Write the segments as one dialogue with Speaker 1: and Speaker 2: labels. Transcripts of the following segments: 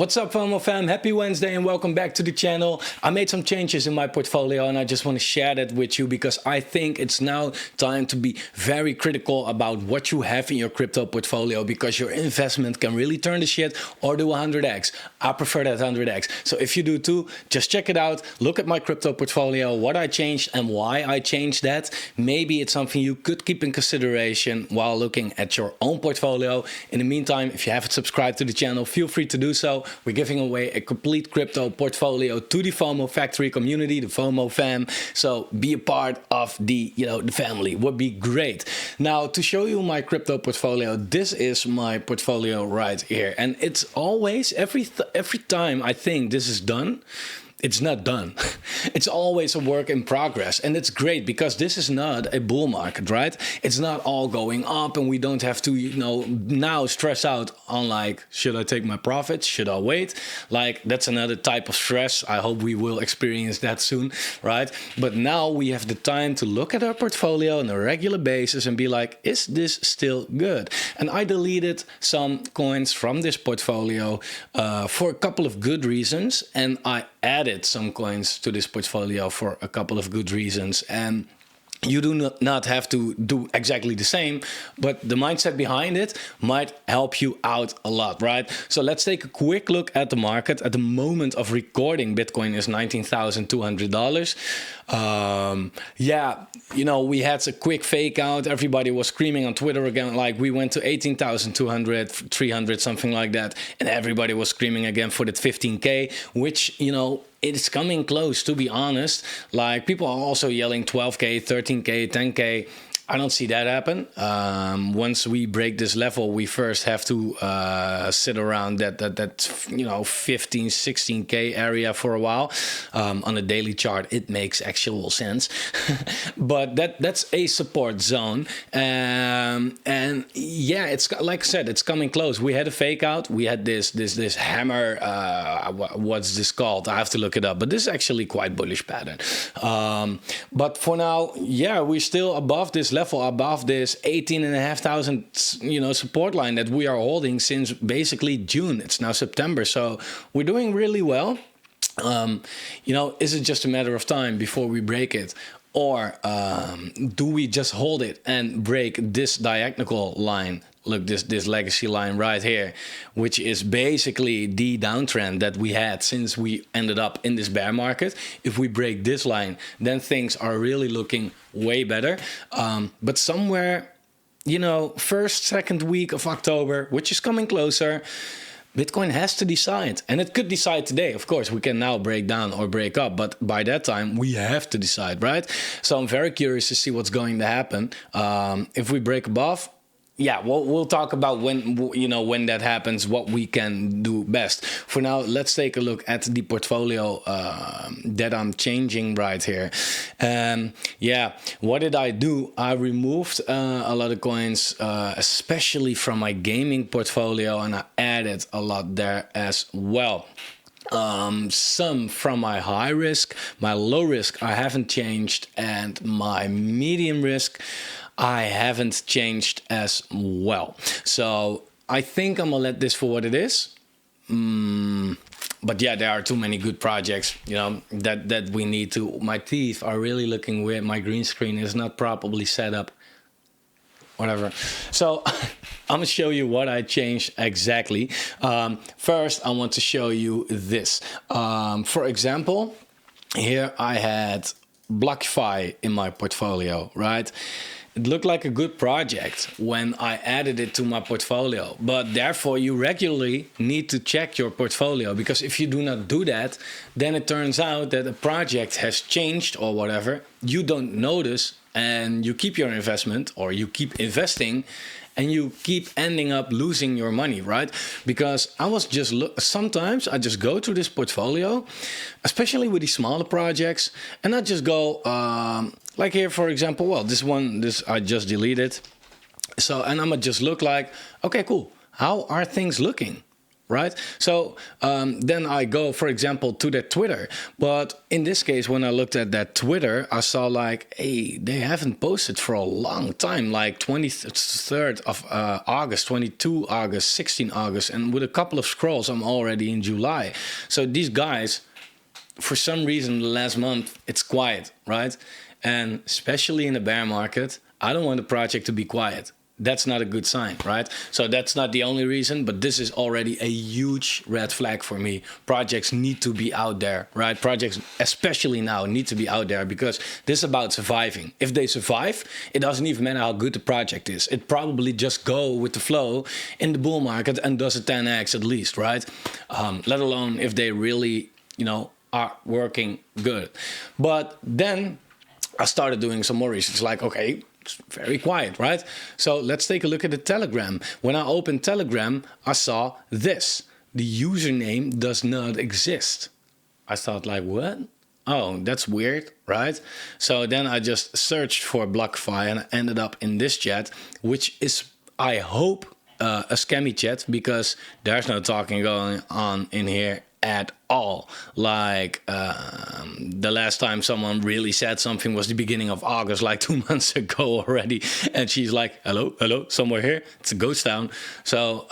Speaker 1: What's up, Fomo fam? Happy Wednesday and welcome back to the channel. I made some changes in my portfolio and I just want to share that with you because I think it's now time to be very critical about what you have in your crypto portfolio, because your investment can really turn the shit or do 100x. I prefer that 100x. So if you do too, just check it out. Look at my crypto portfolio, what I changed and why I changed that. Maybe it's something you could keep in consideration while looking at your own portfolio. In the meantime, if you haven't subscribed to the channel, feel free to do so. We're giving away a complete crypto portfolio to the Fomo Factory community, the Fomo fam. So be a part of the family. Would be great. Now, to show you my crypto portfolio, this is my portfolio right here, and it's always every time I think this is done, it's not done. It's always a work in progress. And it's great because this is not a bull market, right? It's not all going up and we don't have to, now stress out on like, should I take my profits? Should I wait? Like, that's another type of stress. I hope we will experience that soon, right? But now we have the time to look at our portfolio on a regular basis and be like, is this still good? And I deleted some coins from this portfolio for a couple of good reasons. And I added some coins to this portfolio for a couple of good reasons, and you do not have to do exactly the same, but the mindset behind it might help you out a lot, right? So let's take a quick look at the market. At the moment of recording, Bitcoin is $19,200. We had a quick fake out. Everybody was screaming on Twitter again, like we went to 18,200, 300, something like that. And everybody was screaming again for that 15K, which, it's coming close, to be honest. Like, people are also yelling 12K, 13K, 10K. I don't see that happen. Once we break this level, we first have to sit around that 15, 16K area for a while. On a daily chart, it makes actual sense. But that's a support zone. And yeah, it's like I said, it's coming close. We had a fake out. We had this hammer. What's this called? I have to look it up. But this is actually quite bullish pattern. But for now, yeah, we're still above this level, above this 18,500 support line that we are holding since basically June. It's now September, so we're doing really well. Is it just a matter of time before we break it, or do we just hold it and break this diagonal line? Look, this legacy line right here, which is basically the downtrend that we had since we ended up in this bear market. If we break this line, then things are really looking way better. But somewhere, first, second week of October, which is coming closer, Bitcoin has to decide, and it could decide today. Of course, we can now break down or break up, but by that time we have to decide, right? So I'm very curious to see what's going to happen. If we break above, yeah, we'll talk about when that happens, what we can do best. For now, let's take a look at the portfolio that I'm changing right here. What did I do? I removed a lot of coins, especially from my gaming portfolio, and I added a lot there as well. Some from my high risk, my low risk I haven't changed, and my medium risk I haven't changed as well. So I think I'm gonna let this for what it is. But yeah, there are too many good projects, that we need to. My teeth are really looking weird. My green screen is not properly set up. Whatever. So I'm gonna show you what I changed exactly. First, I want to show you this. For example, here I had BlockFi in my portfolio, right? It looked like a good project when I added it to my portfolio, but therefore you regularly need to check your portfolio, because if you do not do that, then it turns out that a project has changed or whatever, you don't notice, and you keep your investment, or you keep investing, and you keep ending up losing your money, right? Because I was just sometimes I just go to this portfolio, especially with these smaller projects, and I just go like here, for example. Well, this I just deleted. So, and I'm gonna just look like, okay, cool. How are things looking? right? So then I go, for example, to their Twitter. But in this case, when I looked at that Twitter, I saw like, hey, they haven't posted for a long time, like 23rd of August, 22 August, 16 August. And with a couple of scrolls, I'm already in July. So these guys, for some reason, last month, it's quiet, right? And especially in the bear market, I don't want the project to be quiet. That's not a good sign, right? So that's not the only reason, but this is already a huge red flag for me. Projects need to be out there, right? Projects, especially now, need to be out there because this is about surviving. If they survive, it doesn't even matter how good the project is. It probably just go with the flow in the bull market and does a 10x at least, right? Let alone if they really, are working good. But then I started doing some more research, like, okay, it's very quiet, right? So let's take a look at the Telegram. When I opened Telegram, I saw this. The username does not exist. I thought like, what? Oh, that's weird, right? So then I just searched for BlockFi and I ended up in this chat, which is, I hope, a scammy chat because there's no talking going on in here at all. Like the last time someone really said something was the beginning of August, like 2 months ago already, and she's like, hello, somewhere here, it's a ghost town. So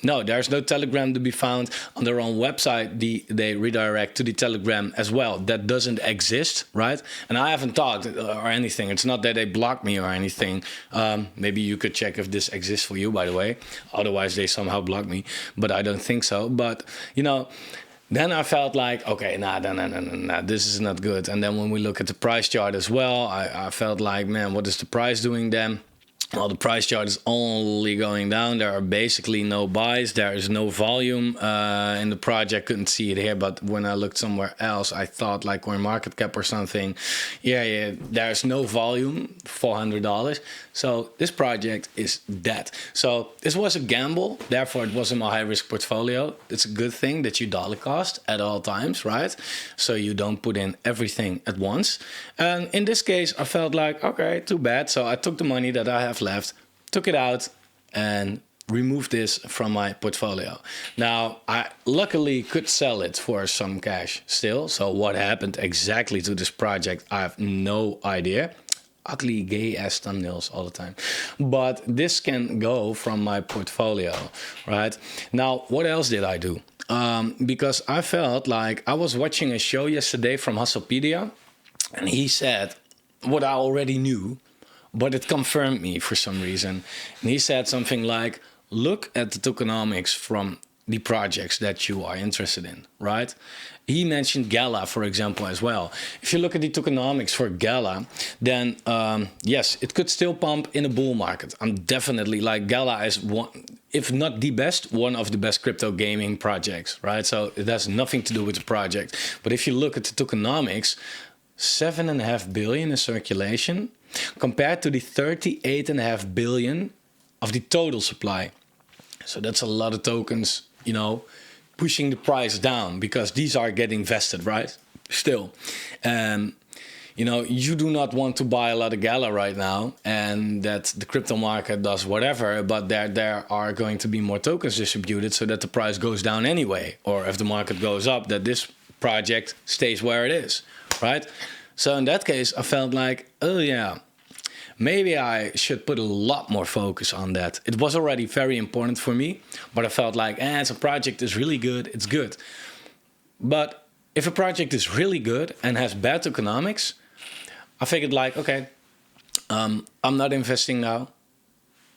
Speaker 1: no, there's no Telegram to be found. On their own website they redirect to the Telegram as well. That doesn't exist, right? And I haven't talked or anything. It's not that they blocked me or anything. Maybe you could check if this exists for you, by the way, otherwise they somehow blocked me, but I don't think so. But then I felt like, okay, nah, this is not good. And then when we look at the price chart as well, I felt like, man, what is the price doing then? Well, the price chart is only going down. There are basically no buys. There is no volume in the project. Couldn't see it here, but when I looked somewhere else, I thought like CoinMarketCap or something. Yeah, there's no volume, $400. So this project is dead. So this was a gamble. Therefore, it was in my high-risk portfolio. It's a good thing that you dollar cost at all times, right? So you don't put in everything at once. And in this case, I felt like, okay, too bad. So I took the money that I have left, took it out, and removed this from my portfolio. Now, I luckily could sell it for some cash still. So what happened exactly to this project, I have no idea. Ugly gay ass thumbnails all the time, but this can go from my portfolio, right? Now, what else did I do? Because I felt like I was watching a show yesterday from Hustlepedia, and he said what I already knew, but it confirmed me for some reason. And he said something like, look at the tokenomics from the projects that you are interested in, right? He mentioned Gala, for example, as well. If you look at the tokenomics for Gala, then yes, it could still pump in a bull market. I'm definitely like Gala is one, if not the best, one of the best crypto gaming projects, right? So it has nothing to do with the project. But if you look at the tokenomics, 7.5 billion in circulation compared to the 38.5 billion of the total supply. So that's a lot of tokens, pushing the price down because these are getting vested, right? Still. You do not want to buy a lot of Gala right now and that the crypto market does whatever, but there are going to be more tokens distributed so that the price goes down anyway. Or if the market goes up, that this project stays where it is, right? So in that case, I felt like, oh yeah, maybe I should put a lot more focus on that. It was already very important for me, but I felt like, as a project is really good, it's good. But if a project is really good and has bad tokenomics, I figured like, okay, I'm not investing now.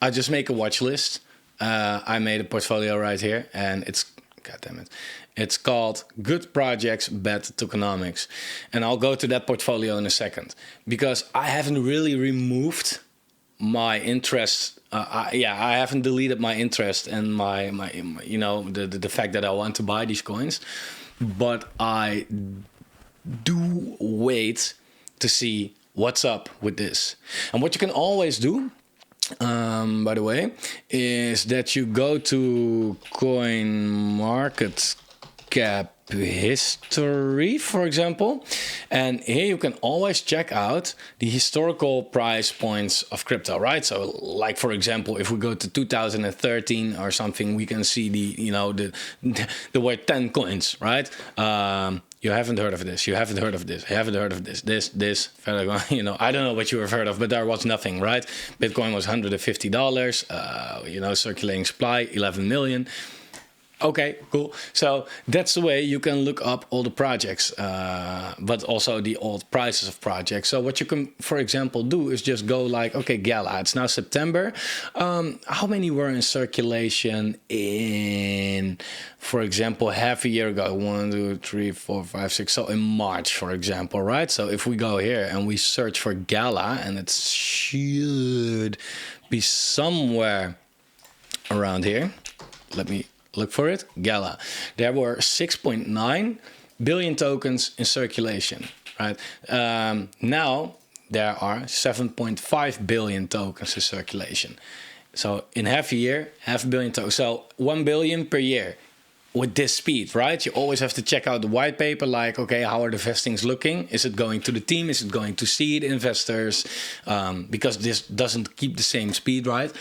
Speaker 1: I just make a watch list. I made a portfolio right here, and it's called Good Projects, Bad Tokenomics. And I'll go to that portfolio in a second because I haven't really removed my interest. I haven't deleted my interest and my the fact that I want to buy these coins, but I do wait to see what's up with this. And what you can always do, by the way, is that you go to CoinMarketCap cap history, for example, and here you can always check out the historical price points of crypto, right? So like, for example, if we go to 2013 or something, we can see the word 10 coins, right? You haven't heard of this, you haven't heard of this, you haven't heard of this, I don't know what you have heard of, but there was nothing, right? Bitcoin was $150, circulating supply 11 million. Okay, cool. So that's the way you can look up all the projects, but also the old prices of projects. So what you can, for example, do is just go like, okay, Gala, it's now September. How many were in circulation in, for example, half a year ago? 1, 2, 3, 4, 5, 6. So in March, for example, right? So if we go here and we search for Gala, and it should be somewhere around here. Let me look for it. Gala. There were 6.9 billion tokens in circulation, right? Now there are 7.5 billion tokens in circulation. So in half a year, 500 million tokens. So 1 billion per year with this speed, right? You always have to check out the white paper, like, okay, how are the vestings looking? Is it going to the team? Is it going to seed investors? Because this doesn't keep the same speed, right?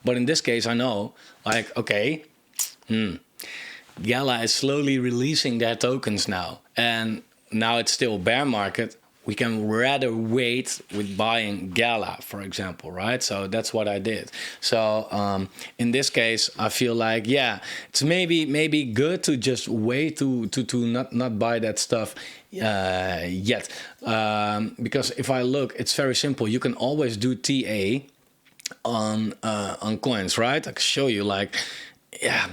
Speaker 1: But in this case, I know, like, okay, Gala is slowly releasing their tokens now, and now it's still bear market. We can rather wait with buying Gala, for example, right? So that's what I did. So in this case, I feel like, yeah, it's maybe good to just wait to not buy that stuff yet, because if I look, it's very simple. You can always do TA on coins, right? I can show you, like, yeah,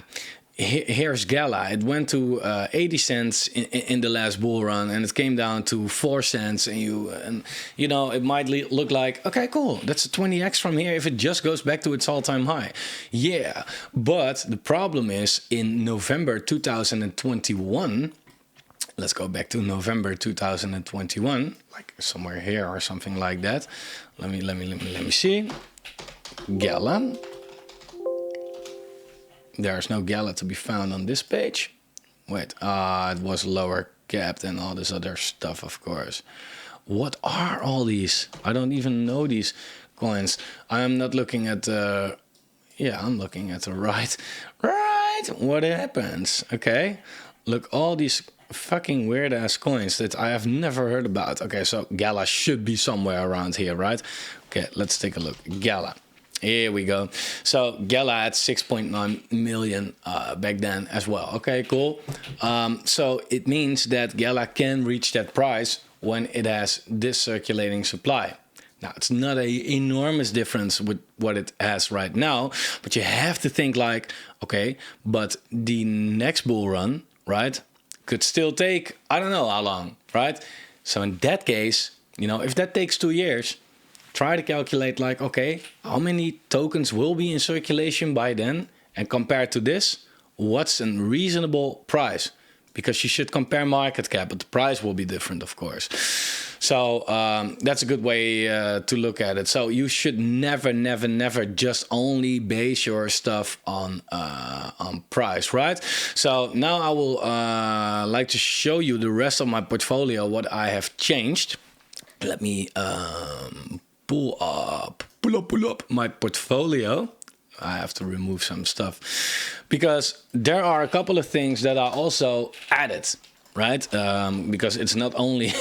Speaker 1: here's Gala. It went to 80 cents in the last bull run, and it came down to 4 cents. And it might look like, okay, cool, that's a 20x from here if it just goes back to its all-time high. Yeah, but the problem is in November 2021. Let's go back to November 2021, like somewhere here or something like that. Let me see. Gala. There's no Gala to be found on this page. Wait, it was lower capped and all this other stuff, of course. What are all these? I don't even know these coins. I'm not looking at the... Yeah, I'm looking at the right. Right, what happens? Okay, look, all these fucking weird-ass coins that I have never heard about. Okay, so Gala should be somewhere around here, right? Okay, let's take a look. Gala. Here we go. So Gala had 6.9 million back then as well. Okay, cool. So it means that Gala can reach that price when it has this circulating supply. Now, it's not an enormous difference with what it has right now, but you have to think like, okay, but the next bull run, right, could still take, I don't know how long, right? So in that case, if that takes 2 years, try to calculate like, okay, how many tokens will be in circulation by then? And compared to this, what's a reasonable price? Because you should compare market cap, but the price will be different, of course. So that's a good way to look at it. So you should never just only base your stuff on price, right? So now I will like to show you the rest of my portfolio, what I have changed. Let me pull up my portfolio. I have to remove some stuff because there are a couple of things that I also added, right? Because it's not only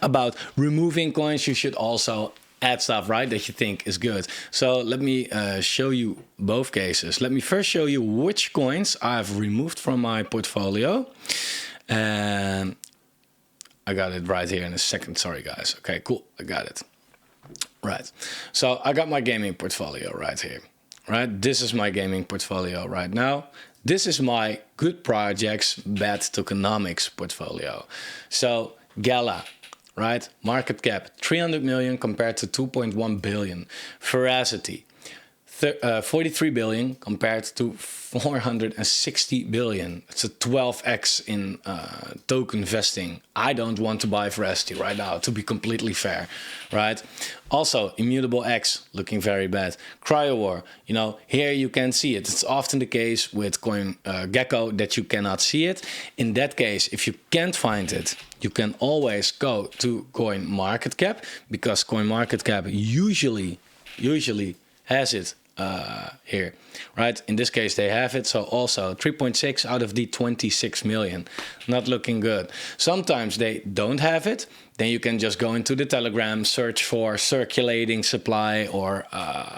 Speaker 1: about removing coins, you should also add stuff, right, that you think is good. So let me show you both cases. Let me first show you which coins I've removed from my portfolio. And I got it right here in a second. Sorry, guys. Okay, cool. I got it. Right. So I got my gaming portfolio right here. Right. This is my gaming portfolio right now. This is my good projects, bad tokenomics portfolio. So Gala, right? Market cap 300 million compared to 2.1 billion. Veracity 43 billion compared to 460 billion. It's a 12x in token vesting. I don't want to buy Veracity right now, to be completely fair, right? Also, Immutable X looking very bad. CryoWar, you know, here you can see it. It's often the case with Gecko that you cannot see it. In that case, if you can't find it, you can always go to CoinMarketCap, because CoinMarketCap usually has it here, right? In this case, they have it. So also 3.6 out of the 26 million. Not looking good. Sometimes they don't have it. Then you can just go into the Telegram, search for circulating supply or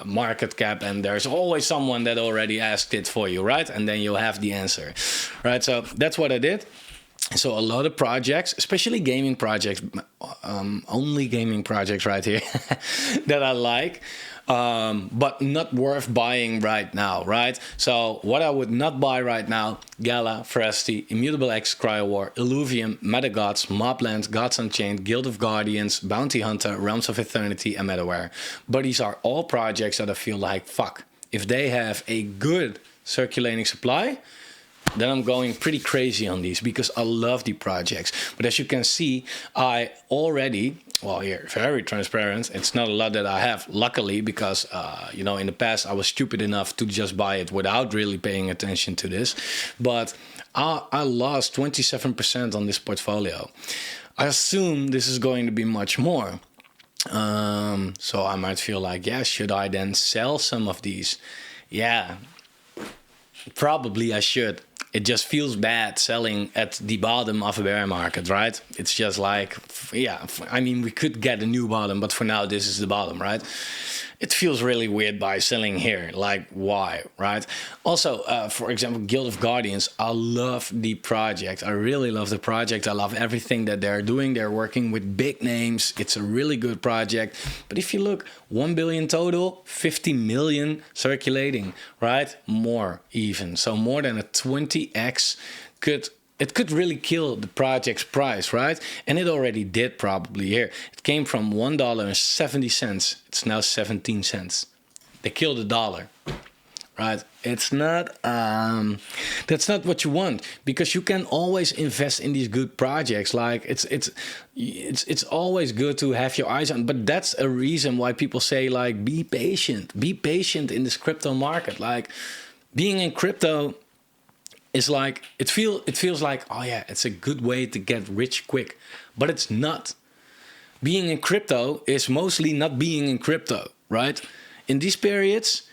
Speaker 1: market cap, and there's always someone that already asked it for you, right? And then you have the answer, right? So that's what I did. So a lot of projects, especially gaming projects, only gaming projects right here that I like, but not worth buying right now, right? So what I would not buy right now: Gala, Veracity, Immutable X, CryoWar, Illuvium, MetaGods, Mobland, Gods Unchained, Guild of Guardians, Bounty Hunter, Realms of Eternity, and MetaWare. But these are all projects that I feel like, fuck, if they have a good circulating supply, then I'm going pretty crazy on these, because I love the projects. But as you can see, I already, well, here, very transparent. It's not a lot that I have, luckily, because, you know, in the past I was stupid enough to just buy it without really paying attention to this. But I lost 27% on this portfolio. I assume this is going to be much more. So I might feel like, yeah, should I then sell some of these? Yeah, probably I should. It just feels bad selling at the bottom of a bear market, right? It's just like, yeah, I mean, we could get a new bottom, but for now, this is the bottom, right? It feels really weird by selling here. Like, why, right? Also, for example, Guild of Guardians, I love the project. I really love the project. I love everything that they're doing. They're working with big names. It's a really good project. But if you look, 1 billion total, 50 million circulating, right? More even. So more than a 20x it could really kill the project's price, right? And it already did probably here. It came from $1.70. It's now 17 cents. They killed the dollar, right? It's not, that's not what you want, because you can always invest in these good projects. Like it's always good to have your eyes on, but that's a reason why people say, like, be patient in this crypto market. Like, being in crypto is like, it feels like, oh yeah, it's a good way to get rich quick, but it's not. Being in crypto is mostly not being in crypto, right? In these periods,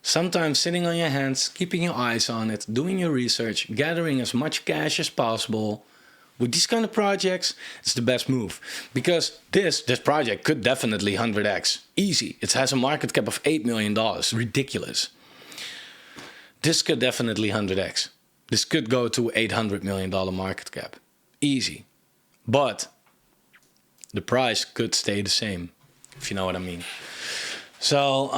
Speaker 1: sometimes sitting on your hands, keeping your eyes on it, doing your research, gathering as much cash as possible. With these kind of projects, it's the best move, because this project could definitely 100x, easy. It has a market cap of $8 million, ridiculous. This could definitely 100x. This could go to $800 million market cap. Easy. But the price could stay the same, if you know what I mean. So,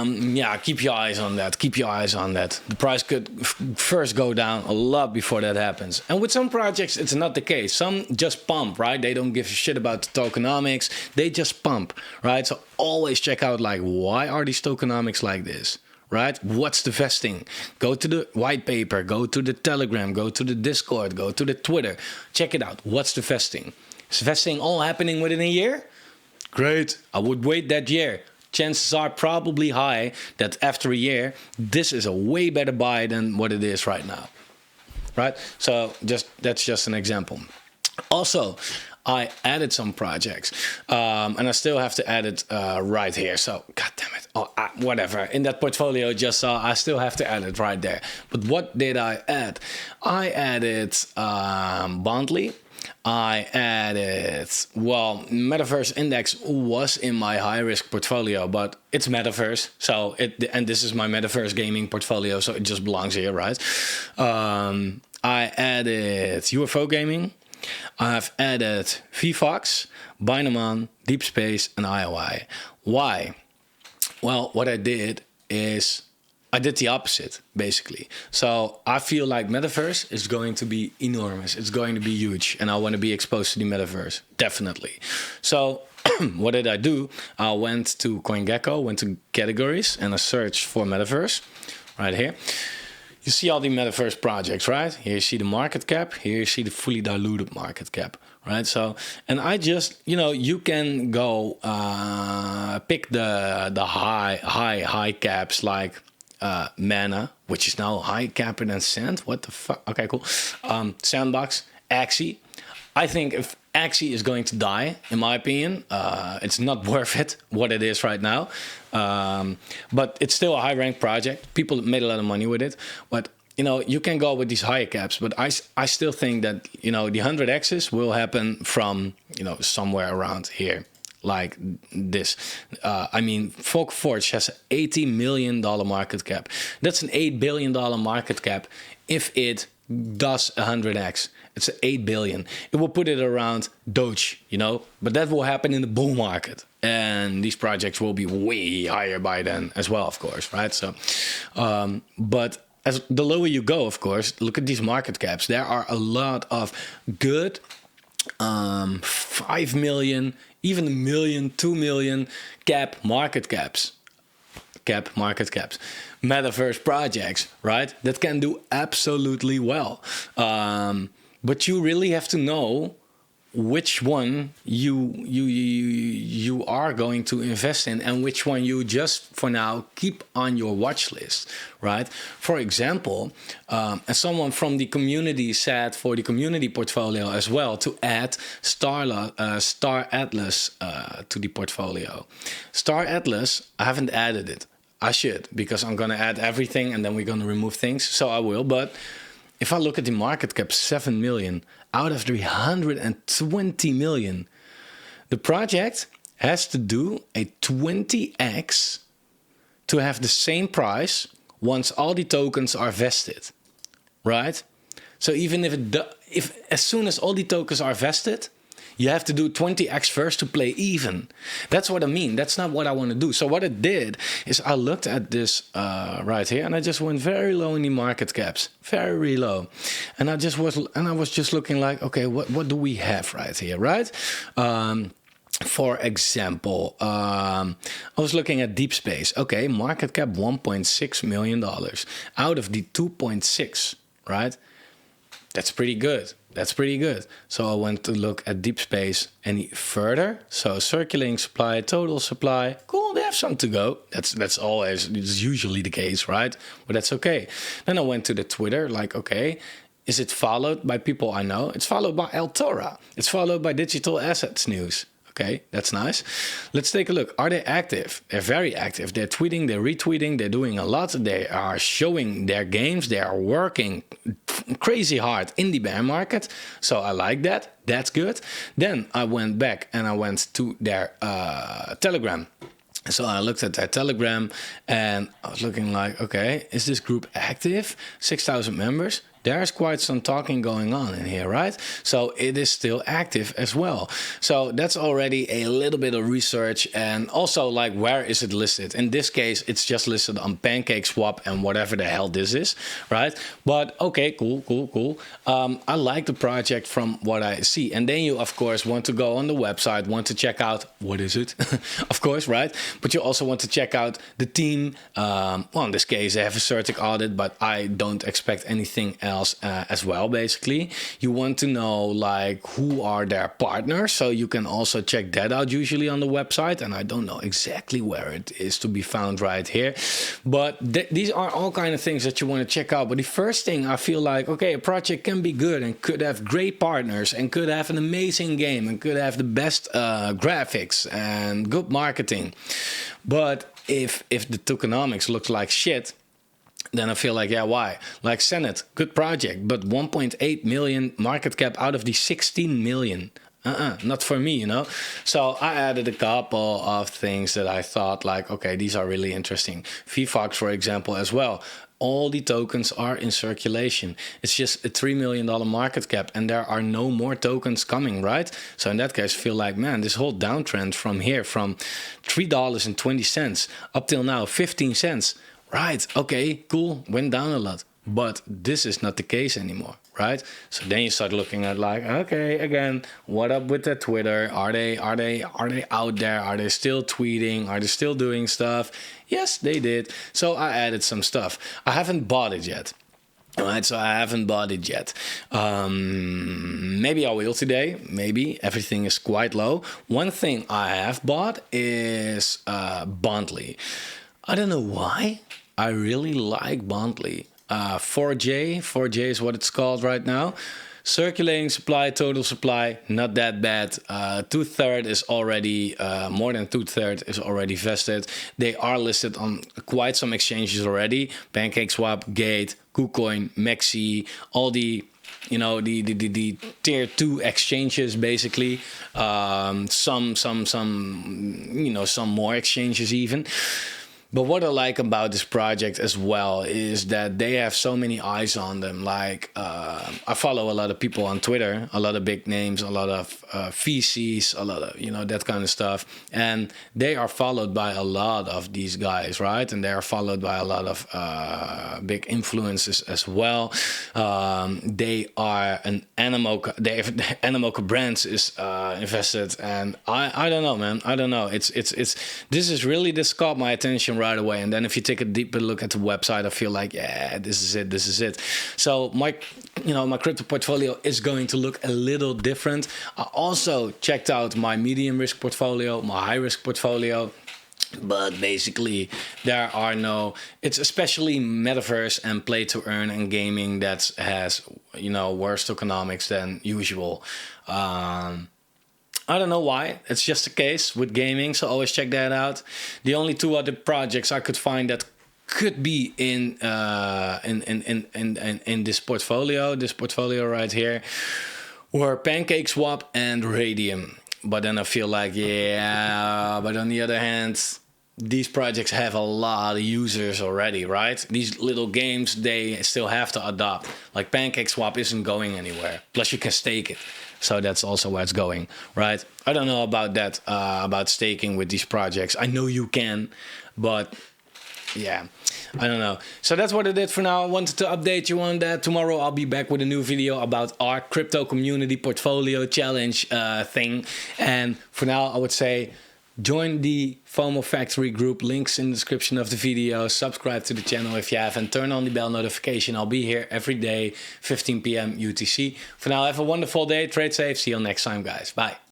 Speaker 1: yeah, keep your eyes on that. Keep your eyes on that. The price could first go down a lot before that happens. And with some projects, it's not the case. Some just pump, right? They don't give a shit about the tokenomics. They just pump, right? So always check out, like, why are these tokenomics like this? Right? What's the vesting? Go to the white paper, go to the Telegram, go to the Discord, go to the Twitter. Check it out. What's the vesting? Is vesting all happening within a year? Great. I would wait that year. Chances are probably high that after a year, this is a way better buy than what it is right now. Right? So that's just an example. Also, I added some projects, and I still have to add it right here. So, god damn it. Oh, whatever. In that portfolio just saw, I still have to add it right there. But what did I add? I added Bondly. I added, well, Metaverse Index was in my high-risk portfolio, but it's Metaverse. So, and this is my Metaverse gaming portfolio, so it just belongs here, right? I added UFO gaming. I've added VFox, Binaman, Deep Space, and IOI. Why? Well, what I did is I did the opposite, basically. So I feel like Metaverse is going to be enormous. It's going to be huge, and I want to be exposed to the Metaverse, definitely. So what did I do? I went to CoinGecko, went to categories, and I searched for metaverse right here. You see all the metaverse projects, right? Here you see the market cap. Here you see the fully diluted market cap, right? So, and I just, you can go pick the high caps like Mana, which is now high capper than Sand. What the fuck? Okay, cool. Sandbox, Axie. I think if Axie is going to die, in my opinion, it's not worth it what it is right now. But it's still a high-ranked project. People made a lot of money with it. But, you can go with these higher caps. But I still think that, the 100Xs will happen from, somewhere around here. Like this. Forge has an $80 million market cap. That's an $8 billion market cap if it does 100x. It's 8 billion. It will put it around Doge, but that will happen in the bull market. And these projects will be way higher by then as well, of course, right? So, but as the lower you go, of course, look at these market caps. There are a lot of good 5 million, even 1 million, 2 million market caps. Metaverse projects, right? That can do absolutely well. But you really have to know which one you are going to invest in and which one you just for now keep on your watch list, right? For example, as someone from the community said for the community portfolio as well, to add Star Atlas to the portfolio. Star Atlas, I haven't added it. I should, because I'm going to add everything and then we're going to remove things. So I will. But if I look at the market cap, 7 million out of 320 million, the project has to do a 20x to have the same price once all the tokens are vested, right? So even if as soon as all the tokens are vested, you have to do 20x first to play even. That's what I mean. That's not what I want to do. So what I did is I looked at this right here, and I just went very low in the market caps, very low. And I was just looking like, okay, what do we have right here, right? For example, I was looking at Deep Space. Okay, market cap $1.6 million out of the 2.6, right? That's pretty good. That's pretty good. So I went to look at Deep Space any further. So circulating supply, total supply, cool, they have some to go. It's usually the case, right? But that's okay. Then I went to the Twitter, like, okay, is it followed by people I know? It's followed by Altora. It's followed by Digital Assets News. Okay, that's nice. Let's take a look. Are they active? They're very active. They're tweeting, they're retweeting, they're doing a lot. They are showing their games. They are working crazy hard in the bear market. So I like that. That's good. Then I went back and I went to their Telegram. So I looked at their Telegram and I was looking like, okay, is this group active? 6,000 members. There's quite some talking going on in here, right? So it is still active as well. So that's already a little bit of research, and also like, where is it listed? In this case, it's just listed on PancakeSwap and whatever the hell this is, right? But okay, cool. I like the project from what I see. And then you, of course, want to go on the website, want to check out, what is it? Of course, right? But you also want to check out the team. Well, in this case, they have a Certic audit, but I don't expect anything else as well. Basically, you want to know like who are their partners, so you can also check that out usually on the website, and I don't know exactly where it is to be found right here, but these are all kind of things that you want to check out. But the first thing, I feel like, okay, a project can be good and could have great partners and could have an amazing game and could have the best graphics and good marketing, but if the tokenomics looks like shit, then I feel like, yeah, why? Like Senate, good project, but 1.8 million market cap out of the 16 million. Not for me, you know? So I added a couple of things that I thought like, okay, these are really interesting. VFox, for example, as well. All the tokens are in circulation. It's just a $3 million market cap and there are no more tokens coming, right? So in that case, I feel like, man, this whole downtrend from here, from $3.20 up till now, 15 cents. Right, okay, cool, went down a lot. But this is not the case anymore. right? So then you start looking at like, okay, again, what up with the Twitter? Are they out there? Are they still tweeting? Are they still doing stuff? Yes, they did. So I added some stuff. I haven't bought it yet. All right, so I haven't bought it yet. Maybe I will today. Maybe everything is quite low. One thing I have bought is Bondly. I don't know why. I really like Bondly. 4J is what it's called right now. Circulating supply, total supply, not that bad. Two-thirds is already, more than two-thirds is already vested. They are listed on quite some exchanges already. PancakeSwap, Gate, KuCoin, Maxi, all the the tier 2 exchanges basically. Some more exchanges even. But what I like about this project as well is that they have so many eyes on them. Like, I follow a lot of people on Twitter, a lot of big names, a lot of VCs, a lot of, that kind of stuff. And they are followed by a lot of these guys, right? And they are followed by a lot of big influencers as well. They are an Animoca Brands is invested. And I don't know, man. I don't know. This caught my attention right away. And then if you take a deeper look at the website, I feel like, yeah, this is it. So my crypto portfolio is going to look a little different. I also checked out my medium risk portfolio, my high risk portfolio. But basically, it's especially metaverse and play to earn and gaming that has, worse tokenomics than usual. I don't know why. It's just the case with gaming, so always check that out. The only two other projects I could find that could be in this portfolio right here, were PancakeSwap and Radium. But then I feel like, but on the other hand, these projects have a lot of users already, right? These little games, they still have to adopt. Like PancakeSwap isn't going anywhere. Plus you can stake it. So that's also where it's going, right? I don't know about that, about staking with these projects. I know you can, but yeah, I don't know. So that's what I did for now. I wanted to update you on that. Tomorrow I'll be back with a new video about our crypto community portfolio challenge thing. And for now, I would say join the Fomo Factory group, links in the description of the video. Subscribe to the channel if you haven't. Turn on the bell notification. I'll be here every day, 15 p.m. UTC. For now, have a wonderful day. Trade safe. See you next time, guys. Bye.